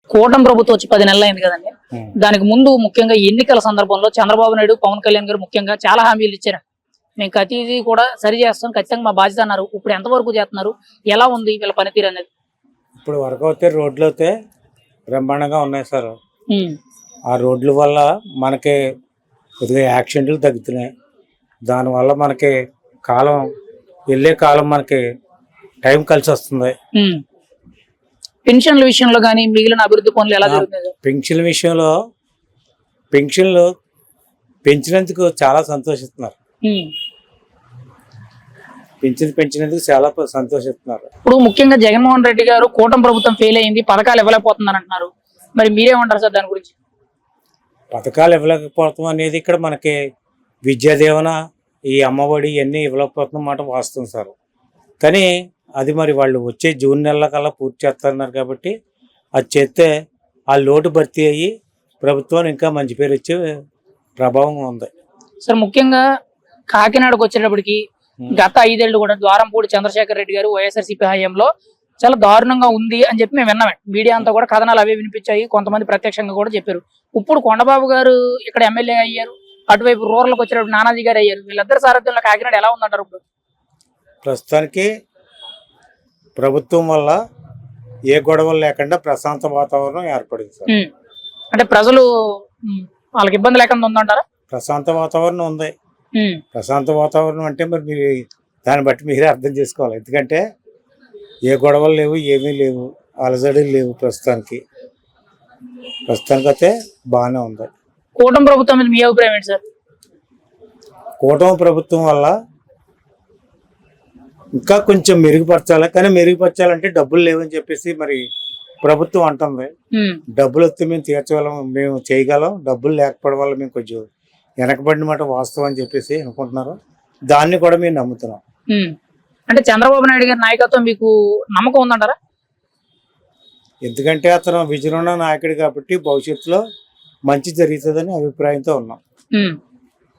కూటమి ప్రభుత్వం వచ్చి 10 నెలలు అయింది కదండి. దానికి ముందు ముఖ్యంగా ఎన్నికల సందర్భంలో చంద్రబాబు నాయుడు, పవన్ కళ్యాణ్ గారు ముఖ్యంగా చాలా హామీలు ఇచ్చారు. మేము ప్రతిదీ కూడా సరి చేస్తాం, ఖచ్చితంగా మా బాధ్యత అన్నారు. ఇప్పుడు ఎంతవరకు చేస్తున్నారు, ఎలా ఉంది వీళ్ళ పనితీరు అనేది? ఇప్పుడు వరకు అయితే రోడ్లు అయితే బ్రహ్మాండంగా ఉన్నాయి సార్. ఆ రోడ్ల వల్ల మనకి కొద్దిగా యాక్సిడెంట్లు తగ్గుతున్నాయి. దానివల్ల మనకి కాలం వెళ్ళే కాలం మనకి టైం కలిసి వస్తుంది. పెన్షన్ల విషయంలో కానీ మిగిలిన అభివృద్ధి పనులు ఎలా జరుగుతుంది? పెన్షన్ విషయంలో పెన్షన్లు పెంచినందుకు చాలా సంతోషిస్తున్నారు. పెంచినందుకు చాలా సంతోషిస్తున్నారు. ఇప్పుడు ముఖ్యంగా జగన్మోహన్ రెడ్డి గారు కూటమి ప్రభుత్వం ఫెయిల్ అయింది, పథకాలు ఇవ్వలేకపోతున్నారు అంటున్నారు. మరి మీరేమంటారు సార్ దాని గురించి? పథకాలు ఇవ్వలేకపోతాం అనేది ఇక్కడ మనకి విద్యా దీవెన, ఈ అమ్మఒడి ఇవన్నీ ఇవ్వలేకపోతున్న మాట వాస్తవం సార్. కానీ అది మరి వాళ్ళు వచ్చే జూన్ నెలల కల్లా పూర్తి చేస్తున్నారు కాబట్టి అది చేస్తే ఆ లోటు భర్తీ అయ్యి ప్రభుత్వానికి ఇంకా మంచి పేరు వచ్చే ప్రభావం ఉంది సార్. ముఖ్యంగా కాకినాడకు వచ్చేటప్పటికి గత 5 ఏళ్ళు కూడా ద్వారంపూడి చంద్రశేఖర్ రెడ్డి గారు వైఎస్ఆర్సీపీ హయాంలో చాలా దారుణంగా ఉంది అని చెప్పి మేము విన్నామే. మీడియా అంతా కూడా కథనాలు అవే వినిపించాయి, కొంతమంది ప్రత్యక్షంగా కూడా చెప్పారు. ఇప్పుడు కొండబాబు గారు ఇక్కడ ఎమ్మెల్యే అయ్యారు, అటువైపు రూరల్కి వచ్చేటప్పుడు నానాజీ గారు అయ్యారు. వీళ్ళిద్దరు సారథ్యంలో కాకినాడ ఎలా ఉందంటారు? ఇప్పుడు ప్రస్తుతానికి ప్రభుత్వం వల్ల ఏ గొడవలు లేకుండా ప్రశాంత వాతావరణం ఏర్పడింది సార్. అంటే ప్రజలు వాళ్ళకి ఇబ్బంది లేకుండా ఉందంటారా? ప్రశాంత వాతావరణం ఉంది. ప్రశాంత వాతావరణం అంటే మరి మీరు దాన్ని బట్టి మీరే అర్థం చేసుకోవాలి. ఎందుకంటే ఏ గొడవలు లేవు, ఏమీ లేవు, అలజడులు లేవు. ప్రస్తుతానికి అయితే బాగానే ఉంది. కూటమి ప్రభుత్వం మీద మీ అభిప్రాయం ఏంటి సార్? కూటమి ప్రభుత్వం వల్ల ఇంకా కొంచెం మెరుగుపరచాలి. కానీ మెరుగుపరచాలంటే డబ్బులు లేవని చెప్పేసి మరి ప్రభుత్వం అంటుంది. డబ్బులు వస్తే మేము తీర్చగలం, మేము చేయగలం. డబ్బులు లేకపోవడం వల్ల మేము కొంచెం వెనకబడిన మాట వాస్తవం అని చెప్పేసి అనుకుంటున్నారు. దాన్ని కూడా మేము నమ్ముతున్నాం. అంటే చంద్రబాబు నాయుడు గారి నాయకత్వం మీకు నమ్మకం ఉందంటారా? ఎందుకంటే అతను విజయనున్న నాయకుడు కాబట్టి భవిష్యత్తులో మంచి జరుగుతుందని అభిప్రాయంతో ఉన్నాం.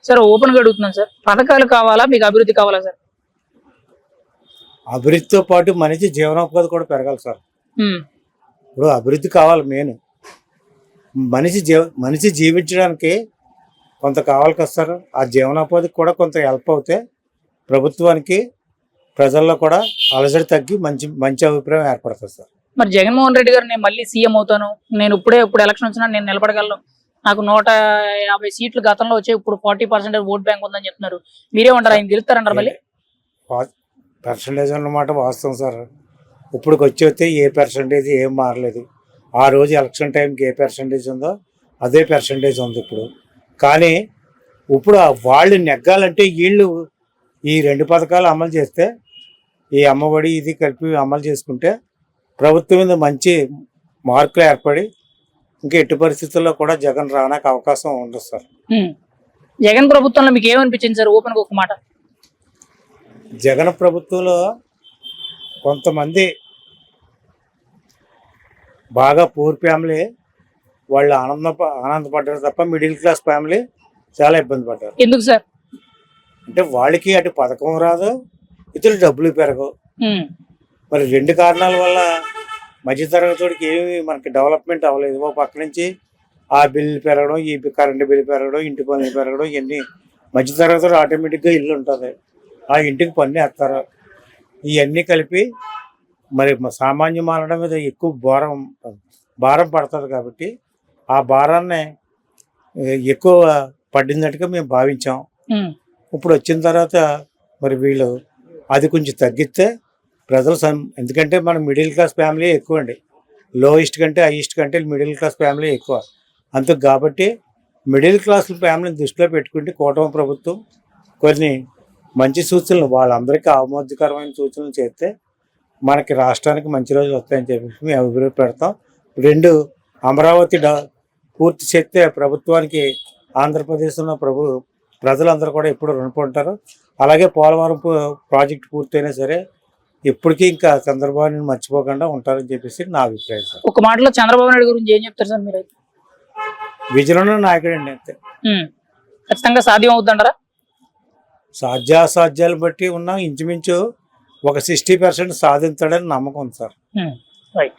సార్ ఓపెన్ గా అడుగుతున్నాను సార్, పథకాలు కావాలా మీకు అభివృద్ధి కావాలా సార్? అభివృద్ధితో పాటు మనిషి జీవనోపాధి కూడా పెరగాలి సార్. ఇప్పుడు అభివృద్ధి కావాలి. మెయిన్ మనిషి జీవించడానికి కొంత కావాలి కదా సార్. ఆ జీవనోపాధికి కూడా కొంత హెల్ప్ అవుతే ప్రభుత్వానికి, ప్రజల్లో కూడా అలజడి తగ్గి మంచి అభిప్రాయం ఏర్పడుతుంది సార్. మరి జగన్మోహన్ రెడ్డి గారు నేను మళ్ళీ సీఎం అవుతాను, నేను ఇప్పుడు ఎలక్షన్ వచ్చినా నేను నిలబడగలను, నాకు 150 సీట్లు గతంలో వచ్చే ఇప్పుడు 40% ఓట్ బ్యాంక్ ఉందని చెప్తున్నారు. మీరేమంటారు, ఆయన గెలుస్తారంటారు? మళ్ళీ పర్సంటేజ్ అన్నమాట వాస్తవం సార్. ఇప్పుడు వచ్చి ఏ పర్సంటేజ్ ఏం మారలేదు. ఆ రోజు ఎలక్షన్ టైంకి ఏ పర్సంటేజ్ ఉందో అదే పర్సంటేజ్ ఉంది ఇప్పుడు. కానీ ఇప్పుడు వాళ్ళు నెగ్గాలంటే వీళ్ళు ఈ 2 పథకాలు అమలు చేస్తే, ఈ అమ్మఒడి ఇది కలిపి అమలు చేసుకుంటే ప్రభుత్వం మీద మంచి మార్కులు ఏర్పడి ఇంకా ఎట్టి పరిస్థితుల్లో కూడా జగన్ రావడానికి అవకాశం ఉండదు సార్. జగన్ ప్రభుత్వంలో మీకు ఏమనిపించింది సార్? ఓపెన్ ఒక మాట. జగన్ ప్రభుత్వంలో కొంతమంది బాగా పూర్ ఫ్యామిలీ వాళ్ళు ఆనందపడ్డారు తప్ప మిడిల్ క్లాస్ ఫ్యామిలీ చాలా ఇబ్బంది పడ్డారు. ఎందుకు సార్? అంటే వాళ్ళకి అటు పథకం రాదు, ఇతరులు డబ్బులు పెరగవు. మరి 2 కారణాల వల్ల మధ్యతరగతికి ఏమి మనకి డెవలప్మెంట్ అవ్వలేదు. ఒక పక్క నుంచి ఆ బిల్లు పెరగడం, ఈ కరెంటు బిల్లు పెరగడం, ఇంటి పన్నులు పెరగడం, ఇవన్నీ మధ్యతరగతిలో ఆటోమేటిక్గా ఇల్లు ఉంటుంది, ఆ ఇంటికి పన్ను వేస్తారు. ఇవన్నీ కలిపి మరి సామాన్య మానవుల మీద ఎక్కువ భారం పడుతుంది. కాబట్టి ఆ భారాన్ని ఎక్కువ పడిందట్టుగా మేము భావించాం. ఇప్పుడు వచ్చిన తర్వాత మరి వీళ్ళు అది కొంచెం తగ్గిస్తే ప్రజలు ఎందుకంటే మన మిడిల్ క్లాస్ ఫ్యామిలీ ఎక్కువ అండి. లోయెస్ట్ కంటే హైయెస్ట్ కంటే మిడిల్ క్లాస్ ఫ్యామిలీ ఎక్కువ. అందుకు కాబట్టి మిడిల్ క్లాస్ ఫ్యామిలీని దృష్టిలో పెట్టుకుంటే కూటమి ప్రభుత్వం కొన్ని మంచి సూచనలు, వాళ్ళందరికీ ఆమోదకరమైన సూచనలు చేస్తే మనకి రాష్ట్రానికి మంచి రోజులు వస్తాయని చెప్పేసి మేము అభిప్రాయపడతాం. 2 అమరావతి పూర్తి చేస్తే ప్రభుత్వానికి ఆంధ్రప్రదేశ్లో ప్రజలందరూ కూడా ఎప్పుడు రుణపడి ఉంటారు. అలాగే పోలవరం ప్రాజెక్టు పూర్తయినా సరే ఇప్పటికీ ఇంకా చంద్రబాబుని మర్చిపోకుండా ఉంటారని చెప్పేసి నా అభిప్రాయం సార్. ఒక మాటలో చంద్రబాబు నాయుడు గురించి ఏం చెప్తారు సార్ మీరు? విజయనున్న నాయకుడు అండి, అంతే. ఖచ్చితంగా సాధ్యం అవుతుంటారా? సాధ్యాసాధ్యాలు బట్టి ఉన్న ఇంచుమించు ఒక 60% సాధించాడని నమ్మకం సార్. రైట్.